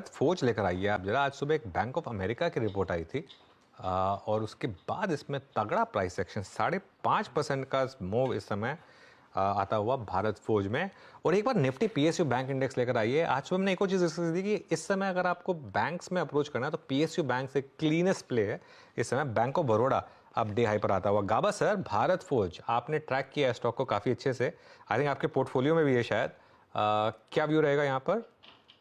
फौज लेकर आई है आप जरा। आज सुबह एक बैंक ऑफ अमेरिका की रिपोर्ट आई थी और उसके बाद इसमें तगड़ा प्राइस एक्शन 5.5% का मूव इस समय आता हुआ भारत फौज में। और एक बार निफ्टी पीएसयू बैंक इंडेक्स लेकर आई है। आज सुबह हमने एक और चीज़ डिस्कस की कि इस समय अगर आपको बैंक्स में अप्रोच करना है तो पीएसयू बैंक से क्लीनेस्ट प्ले है इस समय बैंक ऑफ बड़ौदा अब डे हाई पर आता हुआ। गाबा सर, भारत फौज आपने ट्रैक किया है स्टॉक को काफ़ी अच्छे से, आई थिंक आपके पोर्टफोलियो में भी है शायद। क्या व्यू रहेगा यहाँ पर?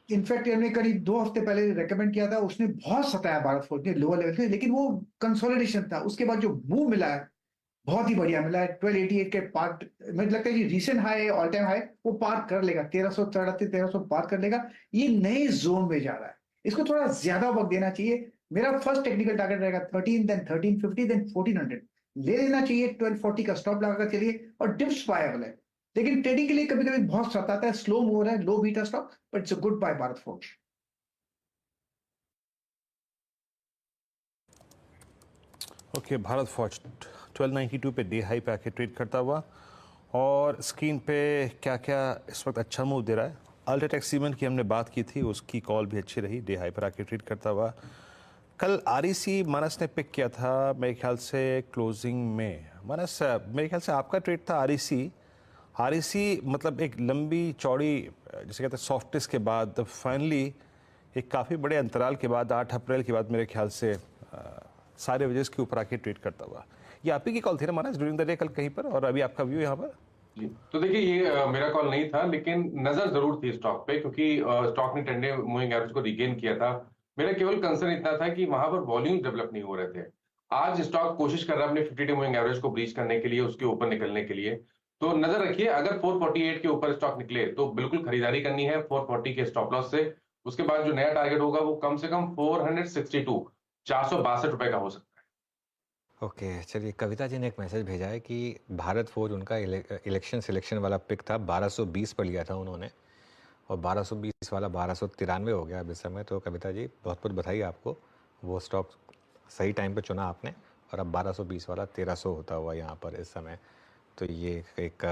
इनफैक्ट हमने करीब 2 हफ्ते पहले रेकमेंड किया था, उसने बहुत सताया भारत फोर्स ने लोअर लेवल पे, लेकिन वो कंसोलिडेशन था। उसके बाद जो मूव मिला है बहुत ही बढ़िया मिला है। 1288 के पार्ट, मुझे लगता है कि recent high, all time high वो पार कर लेगा। 1333 पार कर लेगा। ये नए जोन में जा रहा है, इसको थोड़ा ज्यादा वक्त देना चाहिए। मेरा फर्स्ट टेक्निकल टारगेट रहेगा 13, देन 1350, देन 1400 ले लेना चाहिए। 1240 का स्टॉप लगाकर चलिए और डिप्स पाएबल है, लेकिन ट्रेडिंग के लिए कभी कभी बहुत सताता है। स्लो मूव है, low beta stock, but it's a good buy Bharat Forge. Okay, Bharat Forge 1292 पे डे हाई पे आके ट्रेड करता हुआ और स्क्रीन पे क्या क्या इस वक्त अच्छा मूव दे रहा है। अल्ट्राटेक सीमेंट की हमने बात की थी, उसकी कॉल भी अच्छी रही, डे हाई पर आके ट्रेड करता हुआ। कल आरईसी मानस ने पिक किया था मेरे ख्याल से क्लोजिंग में। मानस, मेरे ख्याल से आपका ट्रेड था आरईसी। आरईसी मतलब एक लंबी चौड़ी जिसे कहते हैं सॉफ्टनेस के बाद फाइनली एक काफ़ी बड़े अंतराल के बाद 8 अप्रैल के बाद मेरे ख्याल से सारे वजह के ऊपर आके ट्रेड करता हुआ। ये आप ही की कॉल थी ना मानस ड्यूरिंग द डे कल कहीं पर, और अभी आपका व्यू यहाँ पर? जी, तो देखिए ये मेरा कॉल नहीं था, लेकिन नजर जरूर थी स्टॉक पे, क्योंकि स्टॉक ने 10 डे मूविंग एवरेज को रिगेन किया था। मेरा केवल कंसर्न इतना था कि वहां पर वॉल्यूम डेवलप नहीं हो रहे थे। आज स्टॉक कोशिश कर रहा है अपने 50 डे मूविंग एवरेज को ब्रीच करने के लिए, उसके ऊपर निकलने के लिए। तो नजर रखिए, अगर 448 के ऊपर स्टॉक निकले तो बिल्कुल खरीदारी करनी है 440 के स्टॉप लॉस से। उसके बाद जो नया टारगेट होगा वो कम से कम 462 ₹462 का हो सकता है। ओके, चलिए कविता जी ने एक मैसेज भेजा है कि भारत फौज उनका इलेक्शन सिलेक्शन वाला पिक था, 1220 पर लिया था उन्होंने और 1220 वाला 1293 हो गया अब इस समय। तो कविता जी बहुत बहुत बधाई आपको, वो स्टॉक सही टाइम पे चुना आपने और अब 1220 वाला 1300 होता हुआ यहाँ पर इस समय। तो ये एक